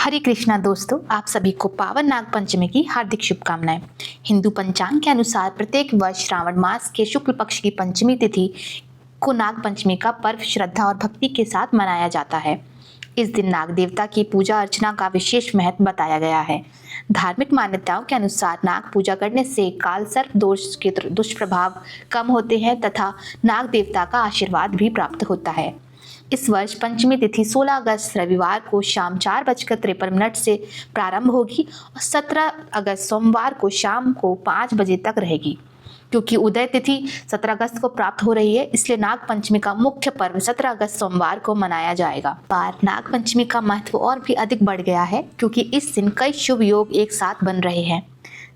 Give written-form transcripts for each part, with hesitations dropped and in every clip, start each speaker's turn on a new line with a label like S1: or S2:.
S1: हरे कृष्णा दोस्तों, आप सभी को पावन नाग पंचमी की हार्दिक शुभकामनाएं। हिंदू पंचांग के अनुसार प्रत्येक वर्ष श्रावण मास के शुक्ल पक्ष की पंचमी तिथि को नाग पंचमी का पर्व श्रद्धा और भक्ति के साथ मनाया जाता है। इस दिन नाग देवता की पूजा अर्चना का विशेष महत्व बताया गया है। धार्मिक मान्यताओं के अनुसार नाग पूजा करने से काल सर्प दोष के दुष्प्रभाव कम होते हैं तथा नाग देवता का आशीर्वाद भी प्राप्त होता है। इस वर्ष पंचमी तिथि 16 अगस्त रविवार को शाम 4:53 से प्रारंभ होगी और 17 अगस्त सोमवार को शाम को 5 बजे तक रहेगी। क्योंकि उदय तिथि 17 अगस्त को प्राप्त हो रही है, इसलिए नाग पंचमी का मुख्य पर्व 17 अगस्त सोमवार को मनाया जाएगा। बार नाग पंचमी का महत्व और भी अधिक बढ़ गया है क्योंकि इस दिन कई शुभ योग एक साथ बन रहे हैं।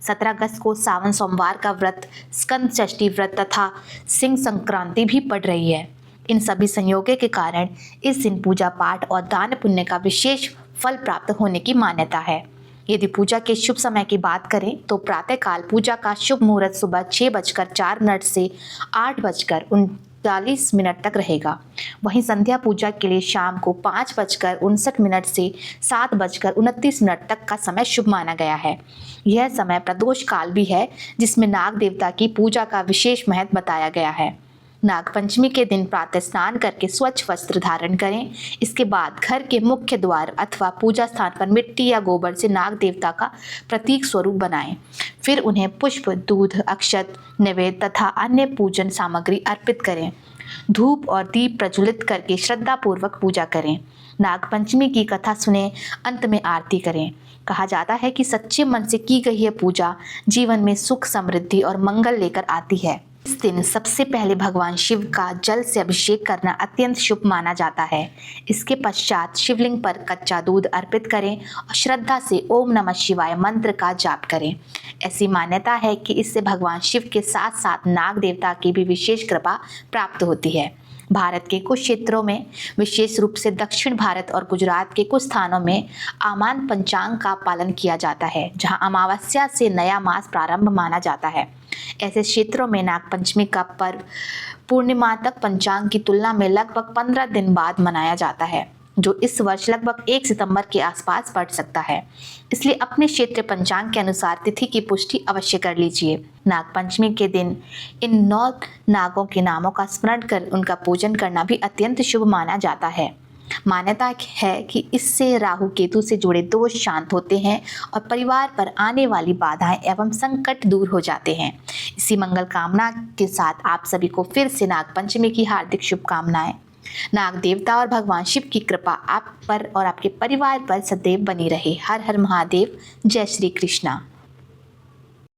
S1: 17 अगस्त को सावन सोमवार का व्रत, स्कंद षष्ठी व्रत तथा सिंह संक्रांति भी पड़ रही है। इन सभी संयोगों के कारण इस दिन पूजा पाठ और दान पुण्य का विशेष फल प्राप्त होने की मान्यता है। यदि पूजा के शुभ समय की बात करें तो प्रातःकाल पूजा का शुभ मुहूर्त सुबह 6:04 से 8:39 तक रहेगा। वहीं संध्या पूजा के लिए शाम को 5:59 से 7:29 तक का समय शुभ माना गया है। यह समय प्रदोष काल भी है, जिसमें नाग देवता की पूजा का विशेष महत्व बताया गया है। नाग पंचमी के दिन प्रातः स्नान करके स्वच्छ वस्त्र धारण करें। इसके बाद घर के मुख्य द्वार अथवा पूजा स्थान पर मिट्टी या गोबर से नाग देवता का प्रतीक स्वरूप बनाएं। फिर उन्हें पुष्प, दूध, अक्षत, नैवेद्य तथा अन्य पूजन सामग्री अर्पित करें। धूप और दीप प्रज्वलित करके श्रद्धा पूर्वक पूजा करें। नाग पंचमी की कथा सुने, अंत में आरती करें। कहा जाता है कि सच्चे मन से की गई यह पूजा जीवन में सुख, समृद्धि और मंगल लेकर आती है। इस दिन सबसे पहले भगवान शिव का जल से अभिषेक करना अत्यंत शुभ माना जाता है। इसके पश्चात शिवलिंग पर कच्चा दूध अर्पित करें और श्रद्धा से ओम नमः शिवाय मंत्र का जाप करें। ऐसी मान्यता है कि इससे भगवान शिव के साथ साथ नाग देवता की भी विशेष कृपा प्राप्त होती है। भारत के कुछ क्षेत्रों में, विशेष रूप से दक्षिण भारत और गुजरात के कुछ स्थानों में आमान पंचांग का पालन किया जाता है, जहां अमावस्या से नया मास प्रारंभ माना जाता है। ऐसे क्षेत्रों में नाग पंचमी का पर्व पूर्णिमा तक पंचांग की तुलना में लगभग 15 दिन बाद मनाया जाता है, जो इस वर्ष लगभग 1 सितंबर के आसपास पड़ सकता है। इसलिए अपने क्षेत्र पंचांग के अनुसार तिथि की पुष्टि अवश्य कर लीजिए। नाग पंचमी के दिन इन 9 नागों के नामों का स्मरण कर उनका पूजन करना भी अत्यंत शुभ माना जाता है। मान्यता है कि इससे राहु केतु से जुड़े दोष शांत होते हैं और परिवार पर आने वाली बाधाएं एवं संकट दूर हो जाते हैं। इसी मंगल कामना के साथ आप सभी को फिर से नाग पंचमी की हार्दिक शुभकामनाएं। नाग देवता और भगवान शिव की कृपा आप पर और आपके परिवार पर सदैव बनी रहे। हर हर महादेव। जय श्री कृष्णा।